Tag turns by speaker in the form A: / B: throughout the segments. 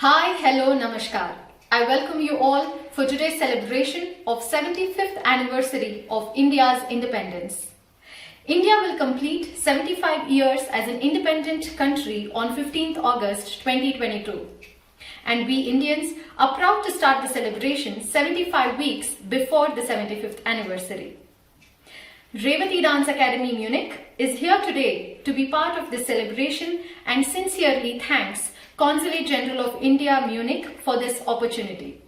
A: Hi, hello, namaskar. I welcome you all for today's celebration of 75th anniversary of India's independence. India will complete 75 years as an independent country on 15th August 2022. And we Indians are proud to start the celebration 75 weeks before the 75th anniversary. Revati Dance Academy Munich is here today to be part of this celebration and sincerely thanks Consulate General of India Munich for this opportunity.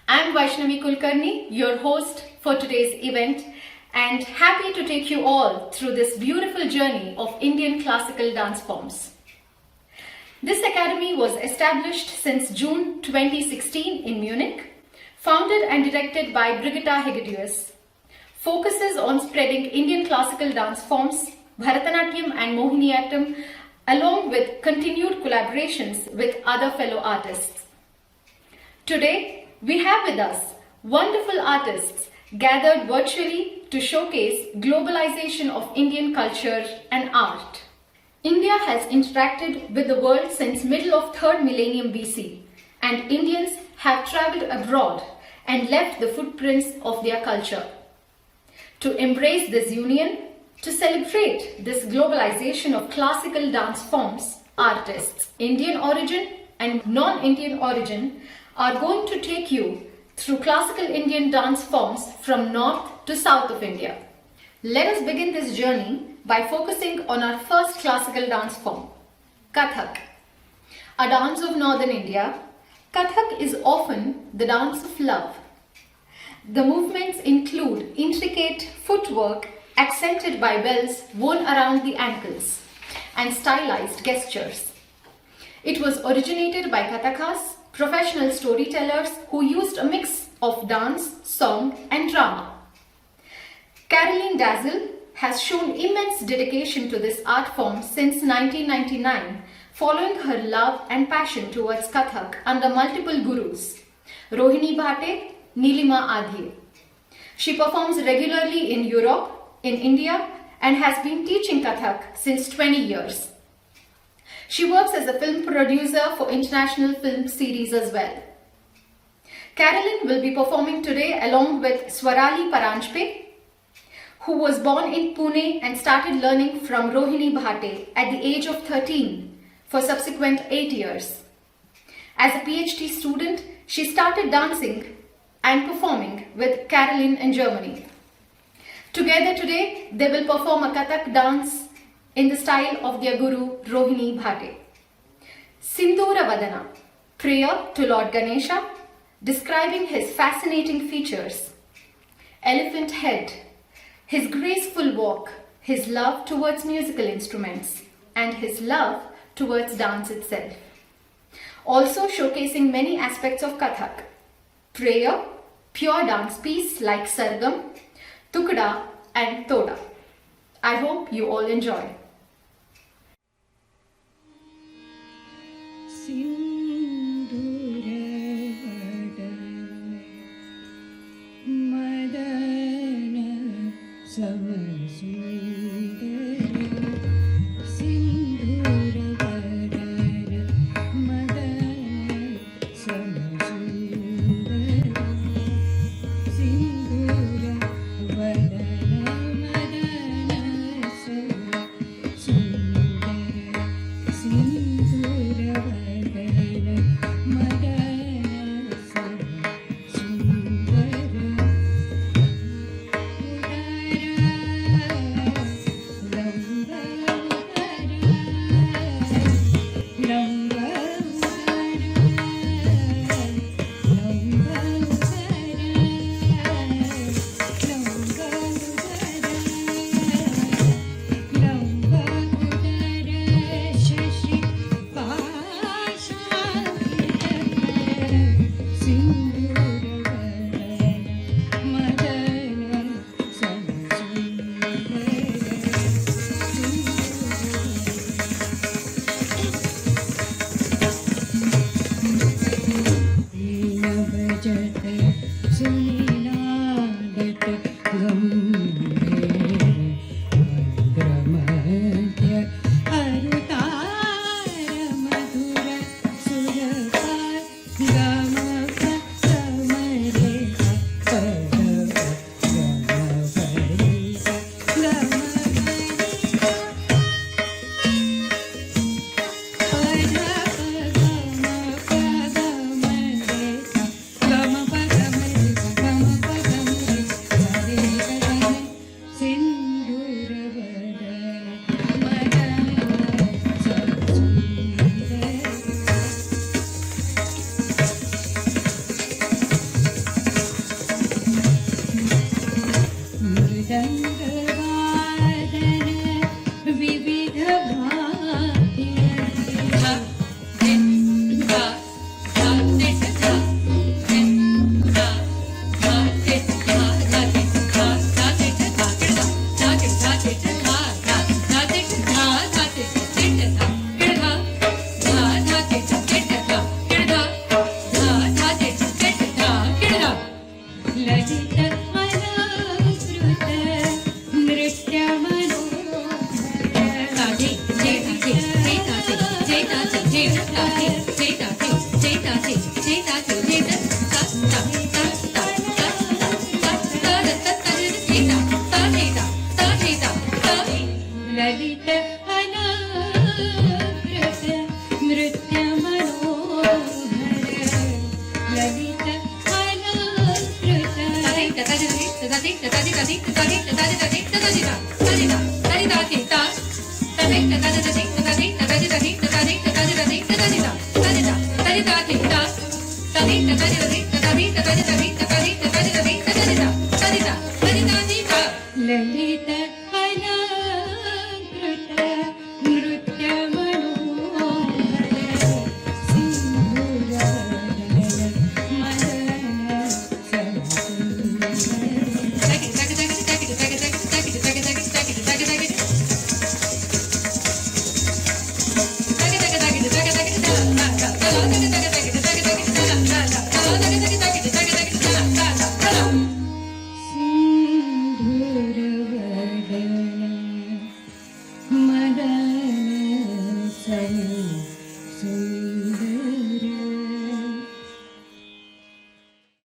A: I am Vaishnavi Kulkarni, your host for today's event, and happy to take you all through this beautiful journey of Indian classical dance forms. This academy was established since June 2016 in Munich, founded and directed by Brigitta Hegedus, focuses on spreading Indian classical dance forms, Bharatanatyam and Mohiniyattam, along with continued collaborations with other fellow artists. Today, we have with us wonderful artists gathered virtually to showcase globalization of Indian culture and art. India has interacted with the world since middle of 3rd millennium BC, and Indians have traveled abroad and left the footprints of their culture. To embrace this union, to celebrate this globalization of classical dance forms, artists, Indian origin and non-Indian origin, are going to take you through classical Indian dance forms from north to south of India. Let us begin this journey by focusing on our first classical dance form, Kathak. A dance of northern India, Kathak is often the dance of love. The movements include intricate footwork accented by bells worn around the ankles and stylized gestures. It was originated by Kathakas, professional storytellers who used a mix of dance, song and drama. Caroline Dazzle has shown immense dedication to this art form since 1999, following her love and passion towards Kathak under multiple gurus, Rohini Bhate, Nilima Adhye. She performs regularly in Europe, in India, and has been teaching Kathak since 20 years. She works as a film producer for international film series as well. Carolyn will be performing today along with Swarali Paranjpe, who was born in Pune and started learning from Rohini Bhate at the age of 13 for subsequent 8 years. As a PhD student, she started dancing and performing with Carolyn in Germany. Together today, they will perform a Kathak dance in the style of their guru Rohini Bhate. Sindhura Vadana, prayer to Lord Ganesha, describing his fascinating features. Elephant head, his graceful walk, his love towards musical instruments, and his love towards dance itself. Also showcasing many aspects of Kathak. Prayer, pure dance piece like Sargam, Tukda and Toda. I hope you all enjoy.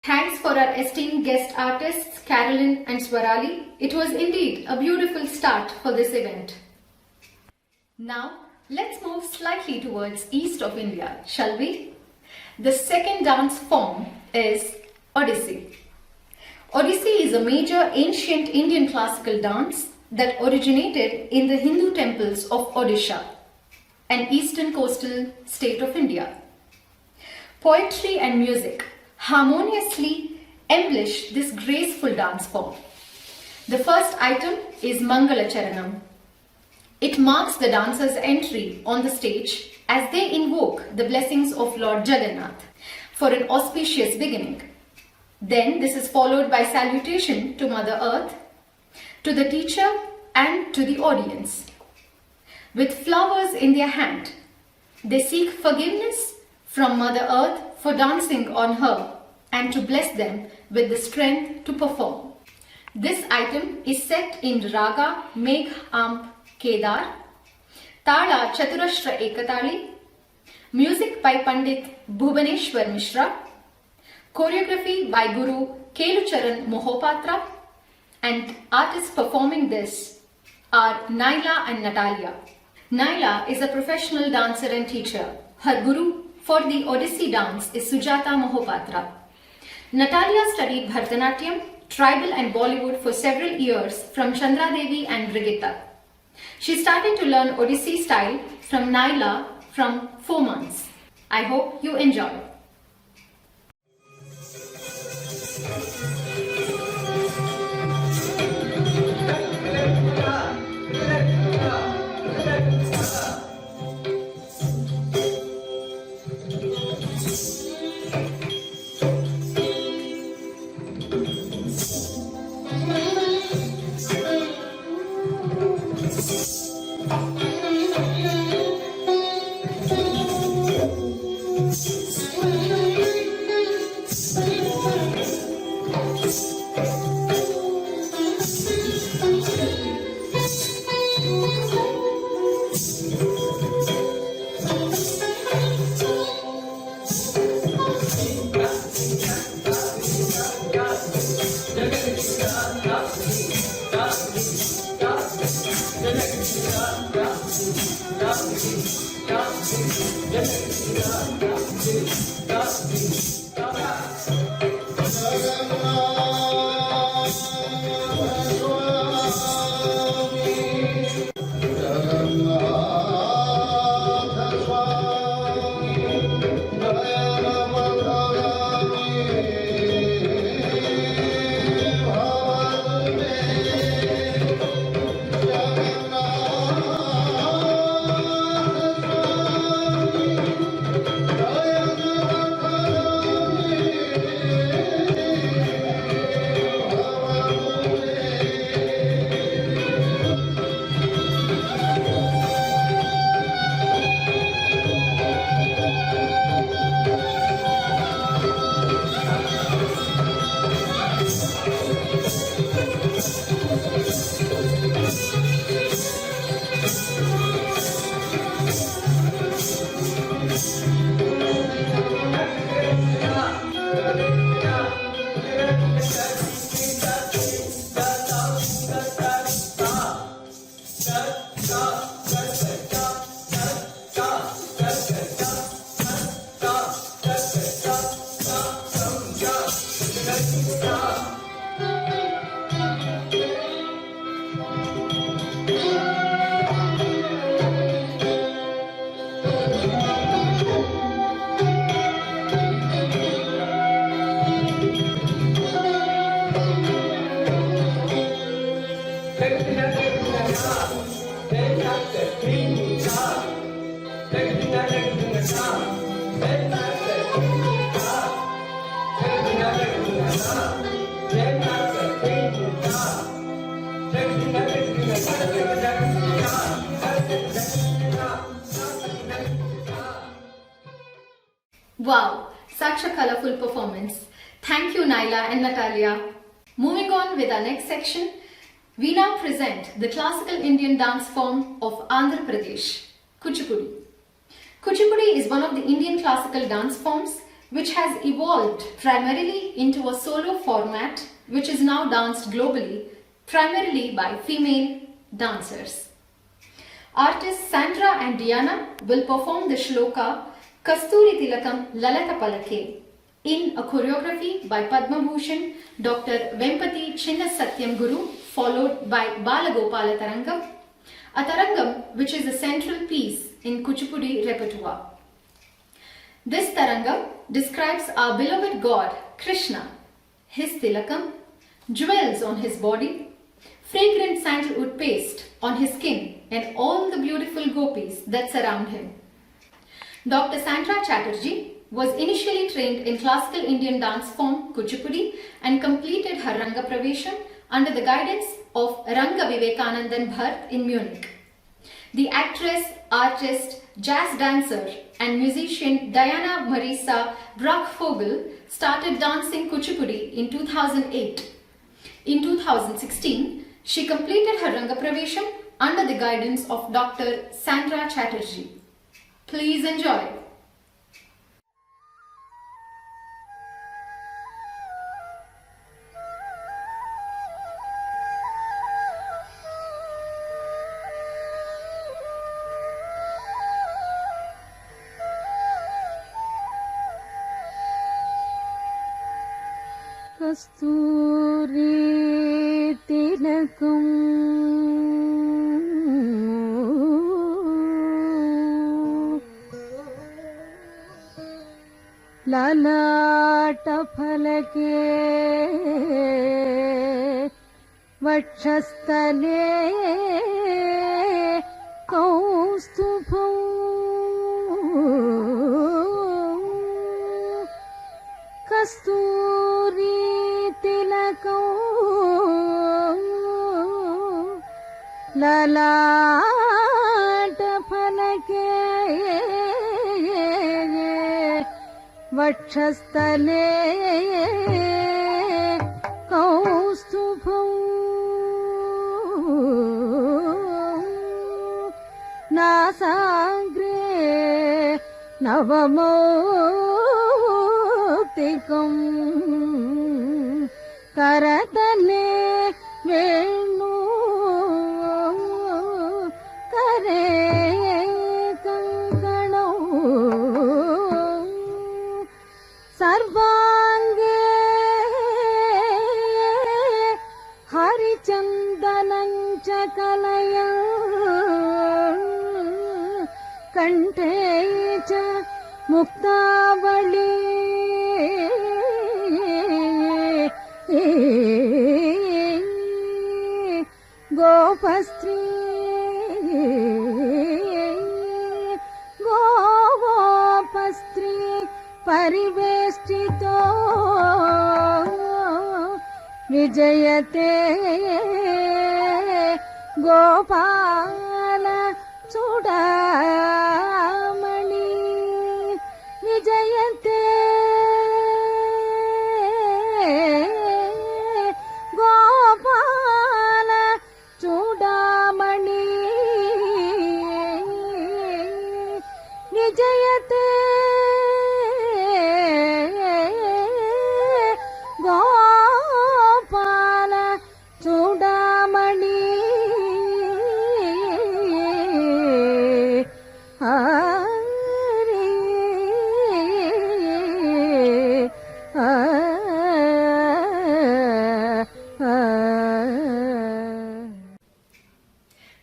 A: Thanks for our esteemed guest artists Carolyn and Swarali. It was indeed a beautiful start for this event. Now let's move slightly towards east of India, shall we? The second dance form is Odissi. Odissi is a major ancient Indian classical dance that originated in the Hindu temples of Odisha, an eastern coastal state of India. Poetry and music harmoniously embellish this graceful dance form. The first item is Mangala Charanam. It marks the dancers' entry on the stage as they invoke the blessings of Lord Jagannath for an auspicious beginning. Then this is followed by salutation to Mother Earth, to the teacher and to the audience. With flowers in their hand, they seek forgiveness from Mother Earth for dancing on her and to bless them with the strength to perform. This item is set in Raga Megh Amp Kedar, Tala Chaturashra Ekatali, music by Pandit Bhubaneshwar Mishra, choreography by Guru Kelucharan Mohopatra, and artists performing this are Naila and Natalia. Naila is a professional dancer and teacher. Her guru for the Odissi dance is Sujata Mohopatra. Natalia studied Bharatanatyam, tribal and Bollywood for several years from Chandra Devi and Brigitta. She started to learn Odissi style from Naila from 4 months. I hope you enjoy. Wow, such a colorful performance. Thank you, Naila and Natalia. Moving on with our next section, we now present the classical Indian dance form of Andhra Pradesh, Kuchipudi. Kuchipudi is one of the Indian classical dance forms which has evolved primarily into a solo format which is now danced globally, primarily by female dancers. Artists Sandra and Diana will perform the shloka Kasturi Tilakam Lalata Palake in a choreography by Padma Bhushan Dr. Vempati Chinna Satyam Guru, followed by Balagopala Tarangam, a tarangam which is a central piece in Kuchipudi repertoire. This tarangam describes our beloved god Krishna, his tilakam, jewels on his body, fragrant sandalwood paste on his skin, and all the beautiful gopis that surround him. Dr. Sandra Chatterjee was initially trained in classical Indian dance form Kuchipudi and completed her Ranga Pravesham under the guidance of Ranga Vivekanandan Bhatt in Munich. The actress, artist, jazz dancer and musician Diana Marisa Bruckvogel started dancing Kuchipudi in 2008. In 2016, she completed her Ranga Pravesham under the guidance of Dr. Sandra Chatterjee. Please enjoy.
B: Kasturi tilakam lalata phalake vakshasthale kaustubham kasturi tilakam lalata phalake vakshasthale kaustubham nasagre navamoktikam karatale venu kare kankanam sarvange harichandanam cha kalaya kante cha muktavali gopastri gopastri parivestito vijayate gopala chudamani vijayate gopala chudamani vijayate gopala chudamani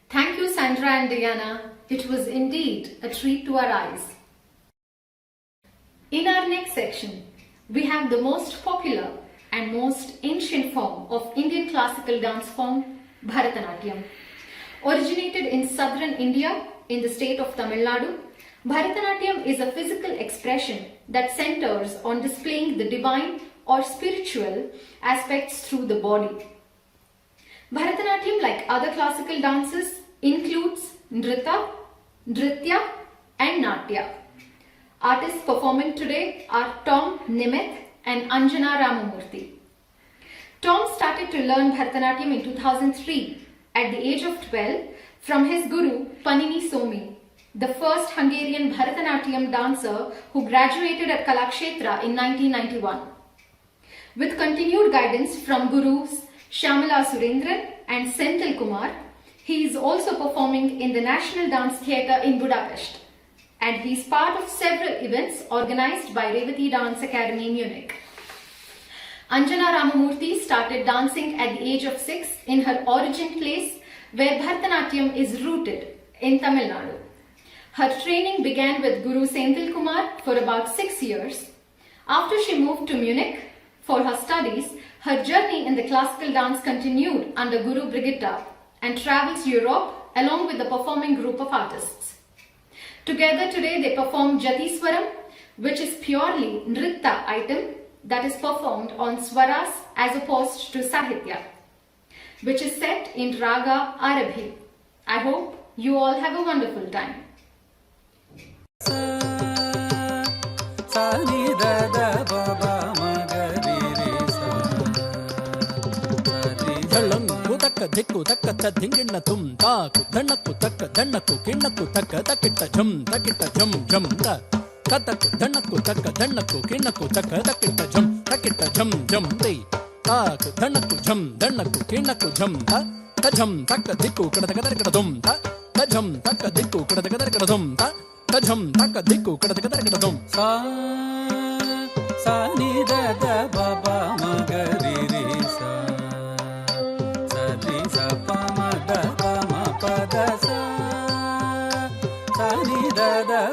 A: Thank you, Sandra and Diana. It was indeed a treat to our eyes. In our next section, we have the most popular and most ancient form of Indian classical dance form, Bharatanatyam. Originated in southern India in the state of Tamil Nadu, Bharatanatyam is a physical expression that centers on displaying the divine or spiritual aspects through the body. Bharatanatyam, like other classical dances, includes Nritya and Natya. Artists performing today are Tom Nimeth and Anjana Ramamurthy. Tom started to learn Bharatanatyam in 2003 at the age of 12 from his guru Panini Somi, the first Hungarian Bharatanatyam dancer who graduated at Kalakshetra in 1991. With continued guidance from gurus Shyamala Surendran and Senthil Kumar, he is also performing in the National Dance Theatre in Budapest, and he is part of several events organized by Revati Dance Academy Munich. Anjana Ramamurthy started dancing at the age of 6 in her origin place where Bharatanatyam is rooted in Tamil Nadu. Her training began with Guru Senthil Kumar for about 6 years. After she moved to Munich for her studies, her journey in the classical dance continued under Guru Brigitta and travels Europe along with the performing group of artists. Together today they perform Jatiswaram, which is purely Nritta item that is performed on swaras as opposed to Sahitya, which is set in Raga Arabhi. I hope you all have a wonderful time.
C: ದಿಕ್ಕು ತಕ್ಕ ದಿಂಗಿಣ್ಣ ತುಂ ತಾಕು ದಣ್ಣಕ್ಕು ತಕ್ಕ ದಣ್ಣಕ್ಕು ಕಿಣ್ಣಕ್ಕು ತಕ್ಕ ತಕ್ಕಿಟ್ಟ ಝಂ ಝಂ ಕತಕ್ಕು ದಣ್ಣಕ್ಕು ತಕ್ಕ ದಣ್ಣಕ್ಕು ಕಿಣ್ಣಕ್ಕು ತಕ್ಕ ತಕ್ಕಿಟ್ಟ ಝಂ ತೈ ತಾಕು ದಣ್ಣಕ್ಕು ಝಂ ದಣ್ಣಕ್ಕು ಕಿಣ್ಣಕ್ಕು ಝಂ ತಝಂ ತಕ್ಕ ದಿಕ್ಕು ಕಡದ ದುಂ ತಝಂ ತಕ್ಕ ದಿಕ್ಕು ಕಡದ ದುಂ ತಝಂ ತಕ್ಕ ದಿಕ್ಕು ಕಡದ ದುಂ ಸಾ ನಿ ದ ಬ ಬ ಮ ಗ ರಿ ರಿ ಸಾ ಪ ಮ ದ ಪ ಮ ಪ ದ ಸಾ ಸಾ ನಿ ದ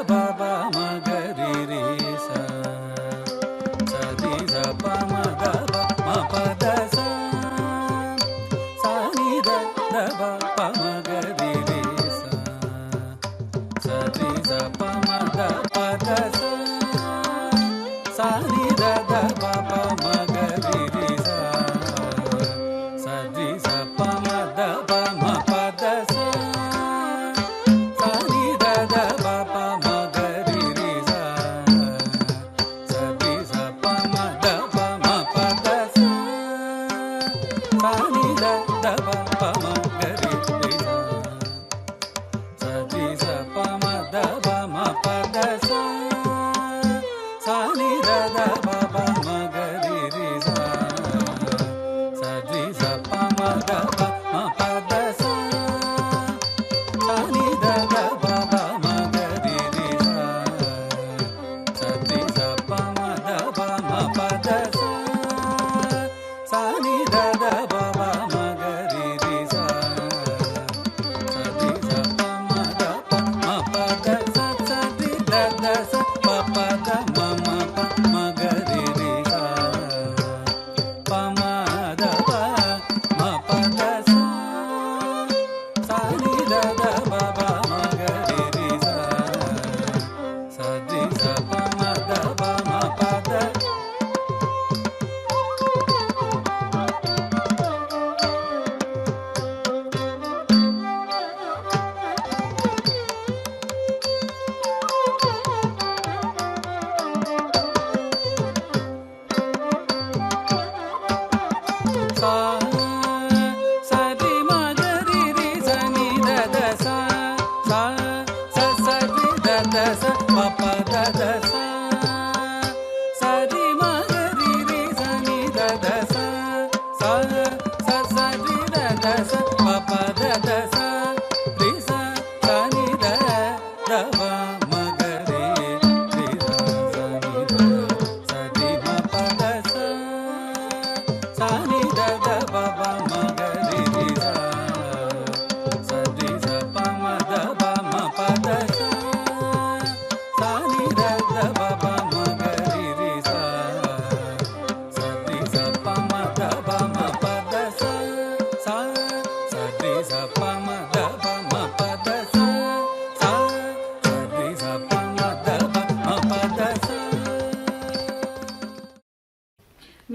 C: ಬ ಬ ಮ ಗ ರಿ ರಿ ಸಾ ಸಾ ನಿ ದ ಪ ಮ ದ ಪ ಮ ಪ ದ ಸಾ ಸಾ ನಿ ದ ಬ ಪ ಮ ಗ ರಿ ರಿ ಸಾ ಸಾ ನಿ ದ ಪ ಮ ದ ಪ ದ ಸಾ ಸಾ ನಿ ದ ಬ ಪ ಮ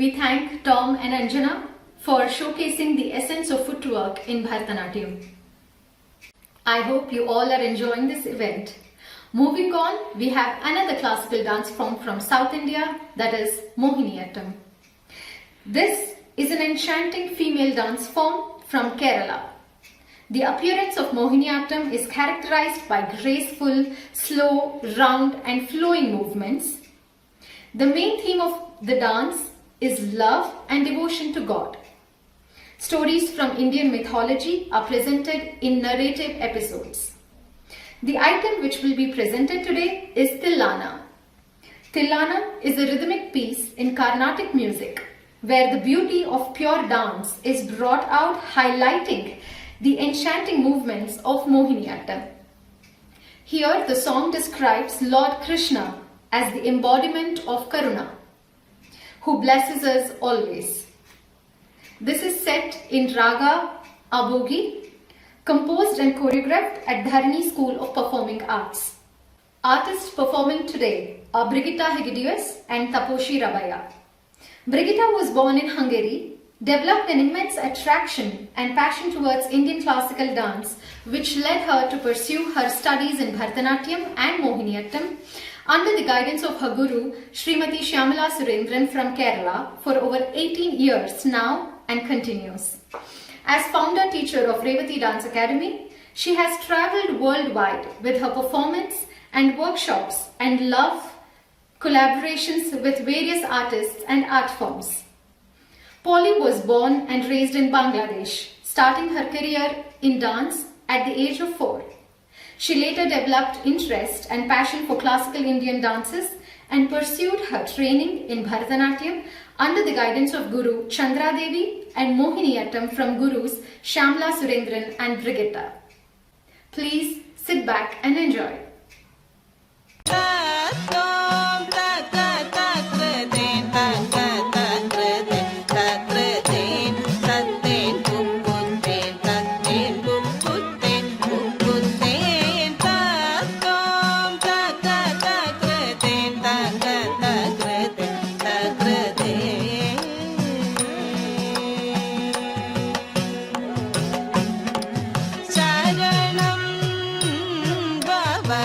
A: we thank Tom and Anjana for showcasing the essence of footwork in Bharatanatyam. I hope you all are enjoying this event. Moving on, we have another classical dance form from South India, that is Mohiniyattam. This is an enchanting female dance form from Kerala. The appearance of Mohiniyattam is characterized by graceful, slow, round and flowing movements. The main theme of the dance is love and devotion to God. Stories from Indian mythology are presented in narrative episodes. The item which will be presented today is Tillana. Tillana is a rhythmic piece in Carnatic music where the beauty of pure dance is brought out, highlighting the enchanting movements of Mohiniyattam. Here the song describes Lord Krishna as the embodiment of Karuna, who blesses us always. This is set in Raga Abogi, composed and choreographed at Dharani School of Performing Arts. Artists performing today are Brigitta Hegidius and Taposhi Rabaya. Brigitta was born in Hungary, developed an immense attraction and passion towards Indian classical dance, which led her to pursue her studies in Bharatanatyam and Mohiniyattam under the guidance of her guru, Srimati Shyamala Surendran from Kerala, for over 18 years now and continues. As founder teacher of Revati Dance Academy, she has travelled worldwide with her performance and workshops and love collaborations with various artists and art forms. Polly was born and raised in Bangladesh, starting her career in dance at the age of 4. She later developed interest and passion for classical Indian dances and pursued her training in Bharatanatyam under the guidance of Guru Chandra Devi and Mohiniyattam from Gurus Shyamala Surendran and Brigitta. Please sit back and enjoy.
D: Baba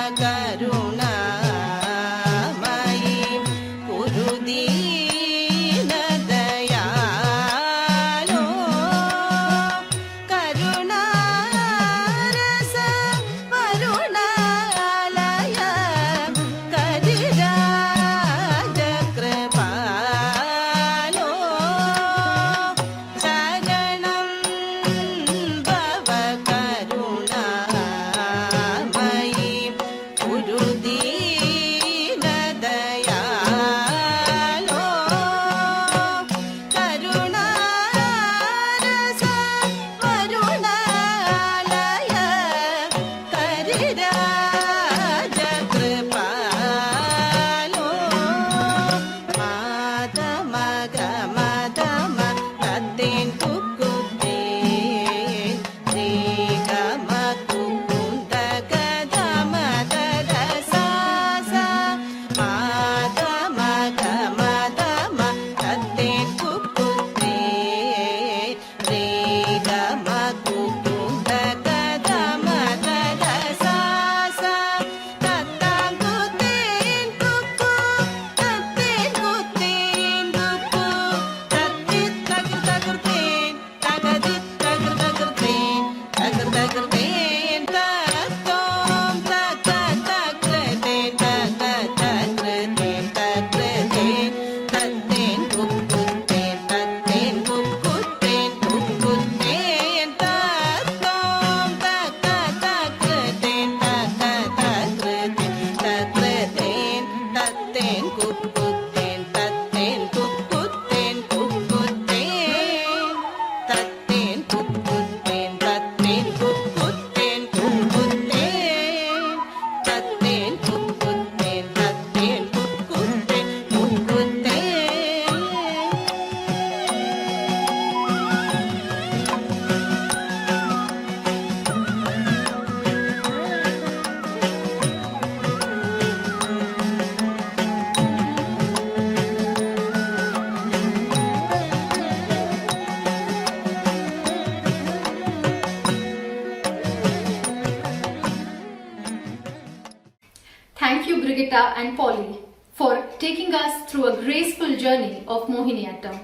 A: Shweta and Polly for taking us through a graceful journey of Mohiniyattam.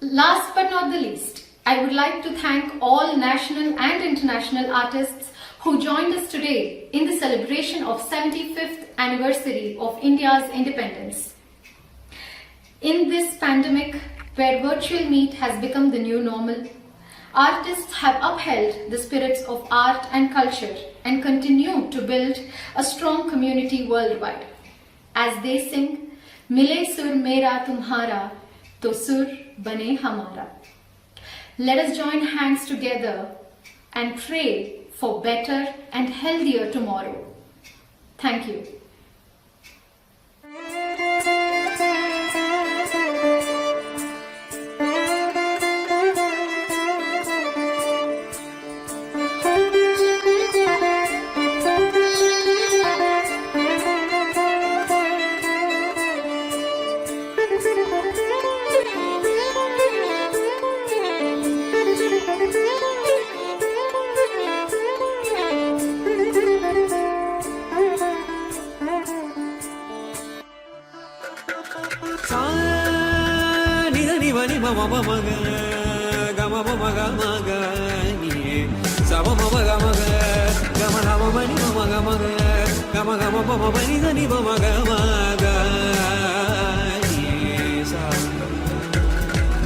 A: Last but not the least, I would like to thank all national and international artists who joined us today in the celebration of 75th anniversary of India's independence. In this pandemic, where virtual meet has become the new normal, artists have upheld the spirits of art and culture and continue to build a strong community worldwide. As they sing, Mile sur mera tumhara, to sur bane hamara. Let us join hands together and pray for better and healthier tomorrow. Thank you.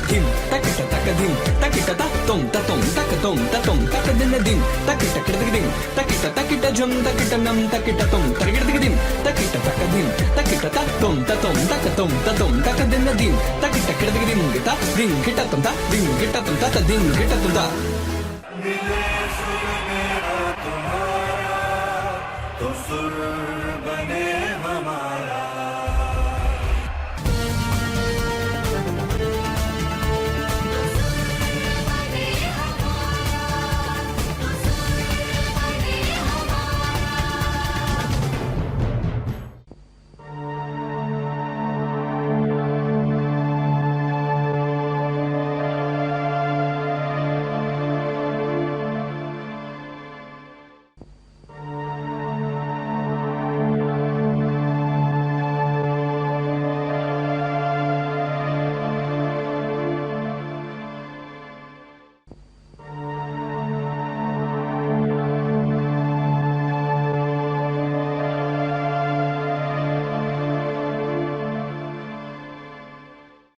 D: Dim takita takadim takita ta tom ta tom takatom ta tom takadinadim takita kadadim takita takita jum takita nam takita tom tarigadadim takita takadim takita ta tom takatom ta tom takadinadim takita kadadim gita ding gita tom ta ding gita tom ta ding gita tom ta
E: मिले सुर मेरा तुम्हारा तो सुर